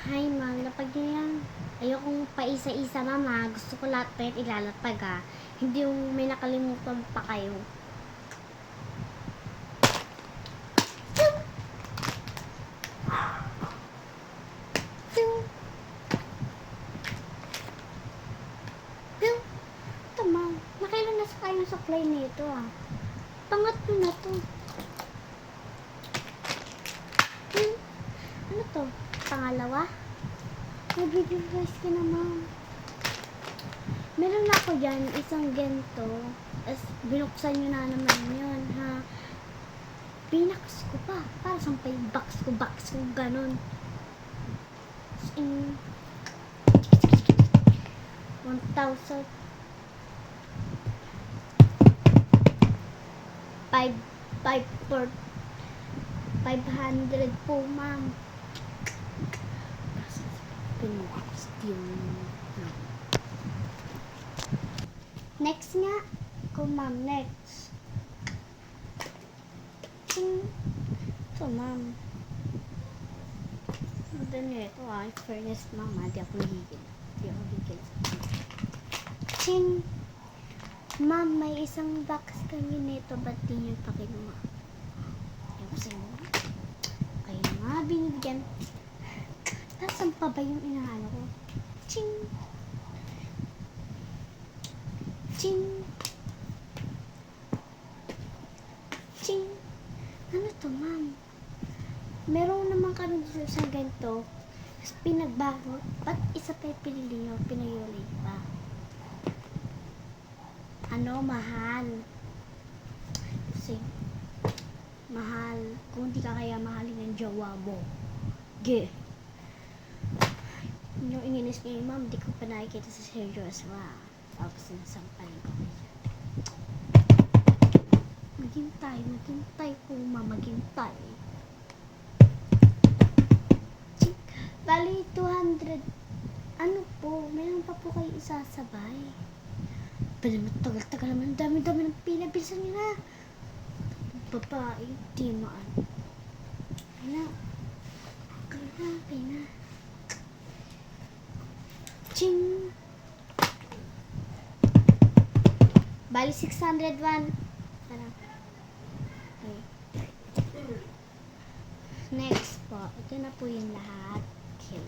Hi, ma'am. Lapag niyo yan. Ayokong paisa-isa, mama. Gusto ko lahat pa yan ilalatag, ha. Hindi yung may nakalimutan pa kayo. Ito, ma'am. Nakailan na sa kayo yung supply nito, ha. Pangatlo na to. Ano to? Pangalawa? Nag-revise ka na, ma'am. Meron na ako dyan, isang ganito. As binuksan nyo na naman yun, ha. Pinaks ko pa. Para saan pa yung box ko, ganun. 1,000. 500 po, ma'am. Pinaks yung... Next nga. Ko, ma'am. Next. Ito, ma'am. Ito nito, fairness, ma'am. Di ako higil. Ching. Ma'am, may isang box kami nito. Ba't di nyo pakinuha? Kasi mo. Kaya nga, binigyan. Tapos pa ba yung inaano ko? Ching. Ching. Ching. Ano to, ma'am? Meron naman kami dito sa ganito. Tapos pinagbago. Ba't isa pa yung pinili nyo? Pinayuli pa. Ano, mahal. Kasi, mahal. Kung hindi ka kaya mahalin ng jowa mo. Yung inginis niya yung ma'am, di ko pa nakikita sa serious. Tapos sinasampalin ko kayo. Maghintay po, ma'am, maghintay. Bali, 200. Ano po, meron pa po kayo isasabay. Pero tagal-tagal naman, dami-dami ng pila. Bilisan nyo na. Babae, di maan. Kaya na. Ching! Bali, 601. Okay. Next po. Ito na po yung lahat. Okay.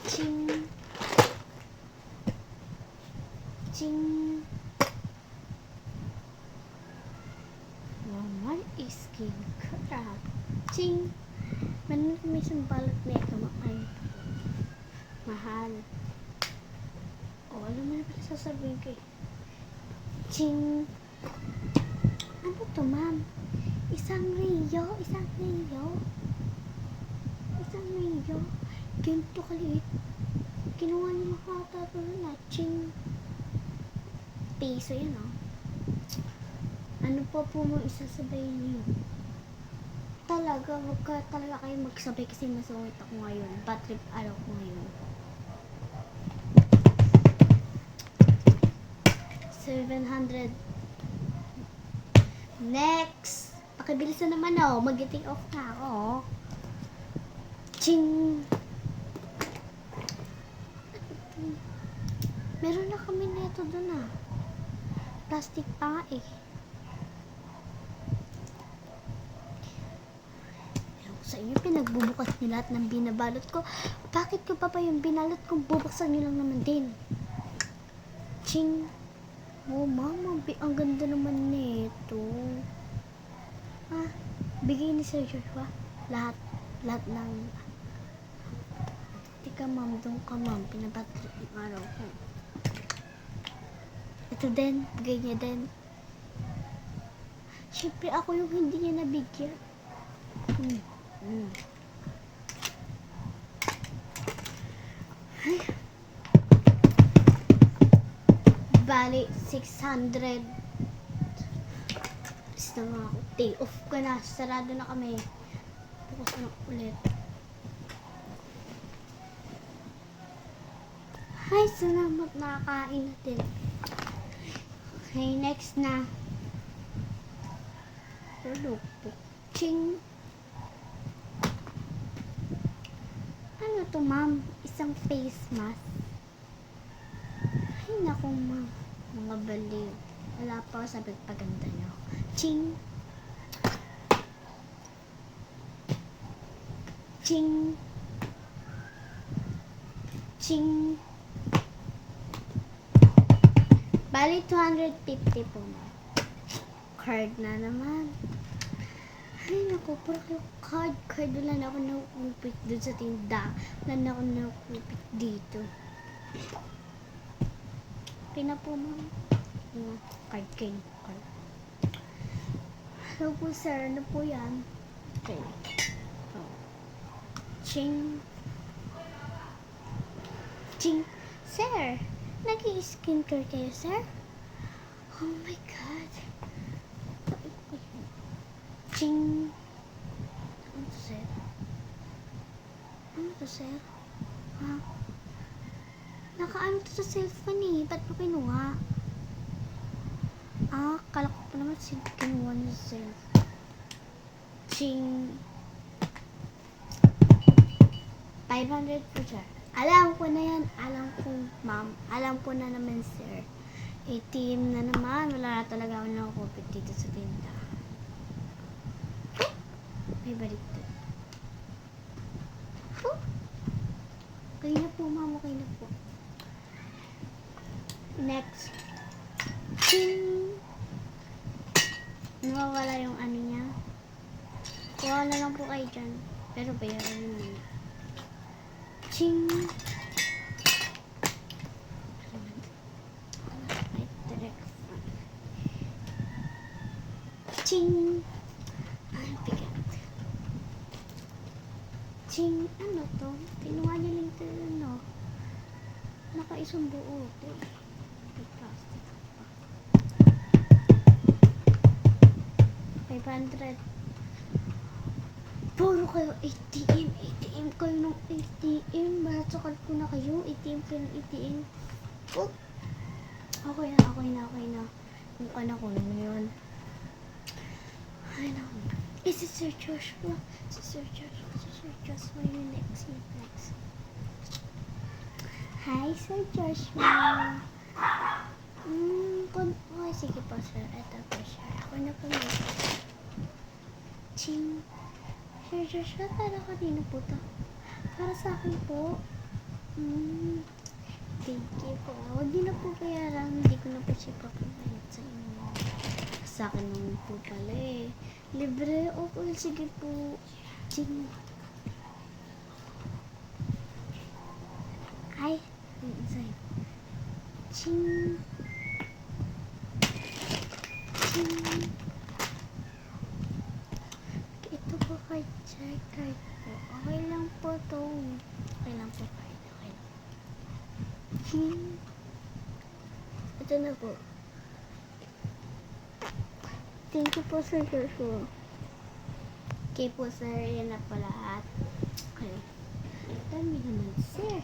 Ching! Ching! Normal skin crap. Ching! Meron kami isang balot na ito. Mahal. Alam mo na pala sasabihin ko eh. Ching! Ano to, ma'am? Isang Rio. Ganito kaliit. Kinuha niyo makakatato na. Ching! Piso yan, oh. Ano pa po mo isasabayin niyo? Talaga, wag ka talaga kayo magsabay kasi masungit ako ngayon. Bad trip araw ko ngayon. 700. Next! Pakibilisan naman, oh. Mag-take off na ako, oh. Ching! Meron na kami neto dun, ah. Plastic pa nga, eh. Sa inyo, pinagbubukas niyo lahat ng binabalot ko. Bakit ko pa yung binalot kung bubuksan niyo lang naman din? Ching! Oh, mama, ang ganda naman nito. Bigay ni Sir Joshua. Lahat ng... Tika, ma'am, doon ka, ma'am. Pinabatrit yung araw ko. Ito din, bigay niya din. Siyempre, ako yung hindi niya nabigyan. Ay. Bali, 600. Alis na nga ako. Day off ka na. Sarado na kami. Bukas na ulit. Ay, salamat. Nakakain natin. Okay, next na. Product. Ching! to, ma'am? Isang face mask. Ay, naku, ma'am. Mga baliw. Wala pa ako sa pagpaganda nyo. Ching! Ching! Ching! Bali, 250 po, ma'am. Card na naman. Ay, naku, puro kayo card. Wala na ako nakukupit dun sa tinda. Wala na ako nakukupit dito. Okay na po, ma'am. Card kayo. Card. Hello po, sir. Ano po yan? Okay. Oh. Ching. Ching. Sir, nag-i-skincare kayo, sir? Oh my God. Ching. Ano to, sir? Ano to, sir? Ha? Nakaano to sa cellphone eh. Ba't mo kinuha? Ah, kala ko pa naman kinuha niya sa cellphone. Ching. 500 po, sir. Alam ko na yan. Alam ko, ma'am. Alam ko na naman, sir. ATM na naman. Wala na talaga ako nakakupit dito sa tinda. May baliktad. Okay na po, ma'am. Okay na po. Next. Ching! Nawawala yung ano niya. Kuha na lang po kayo dyan. Pero bayaran mo muna. Ching! Ching! Ay, bigat. Ching! Ano to? Kinuha niya lang ito, ano? Nakaisang buo. Okay. Plastic pa. 500. Puro kayo ATM. ATM kayo ng ATM. Masakal ko na kayo. ATM kayo ng ATM. Oh. Okay na. Kung ka na ko naman yun. Ay, naku. Si Sir Joshua. Si Sir Joshua yung next. Hi, Sir Joshua. Okay, sige po, sir. Ito po, sir. Ako na po. Ching. Sir Joshua, para kanina po to. Para sa akin po. Thank you po. Huwag niyo na po bayaran. Hindi ko na po siya papabayad sa inyo. Sa akin naman po pala eh. Libre. Okay, sige po. Ching. Ay. Inside. Ching. Ching. Ito po kay check card po. Okay lang po to. Okay lang po card. Okay lang. Ching. Ito na po. Thank you po, Sir Joshua. Okay po, sir. Yan na po lahat. Okay. Dami naman, sir.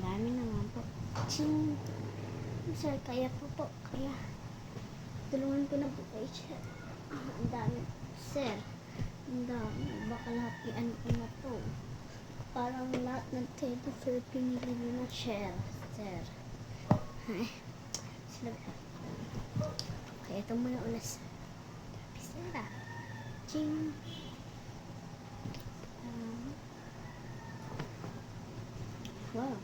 Dami naman po. Ching. Sir, kaya po. Kaya. Tulungan ko na po kayo, sir. Ang dami. Sir. Ang dami. Baka lahat iyan ko na po. Parang lahat ng table, sir, pinili nyo na share. Sir. Ay. Sila po. Okay, ito muna ulas. Sir. Ching. Wow.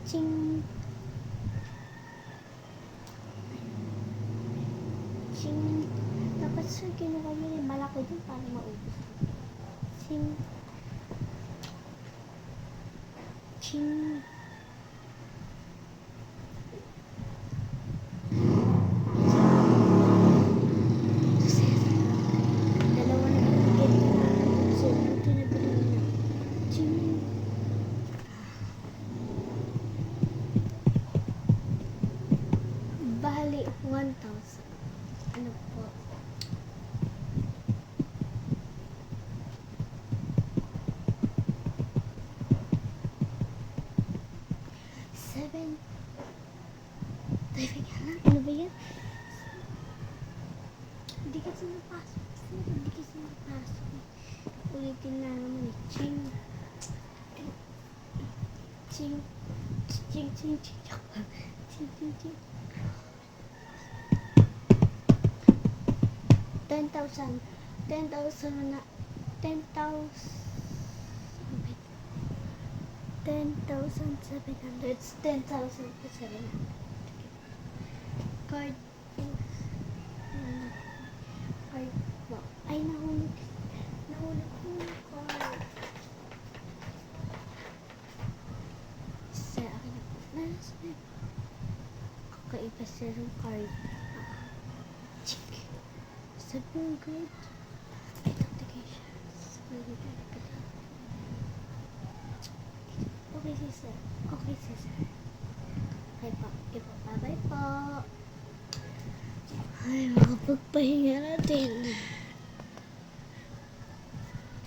Ching. Ching. Dapat sir, kinuha mo yung malaki dun para maubos. Ching. Ching. Dalawa na pinagin na. Sir, buti na bilhin na. Ching. Bali, 1,000. Ano po? Seven. Teka lang, ano ba yan? Hindi kasi napasok. Hindi kasi napasok. ulit-ulitin na naman eh. Ching. Ching. Ching, ching, ching. Ching, ching, ching. 10,000. 10,000 na. 10,000. 10,700. It's 10,700. Card. Card. Wow. Ay, nahulog. Nahulog ko yung card. Sa akin na po. Nasa na. Kakaiba sila yung card. Chick. Sabi yung card. Authentications. Okay, sister. Okay, sister. Okay po. Okay po. Bye-bye po. Ay, makapagpahinga natin.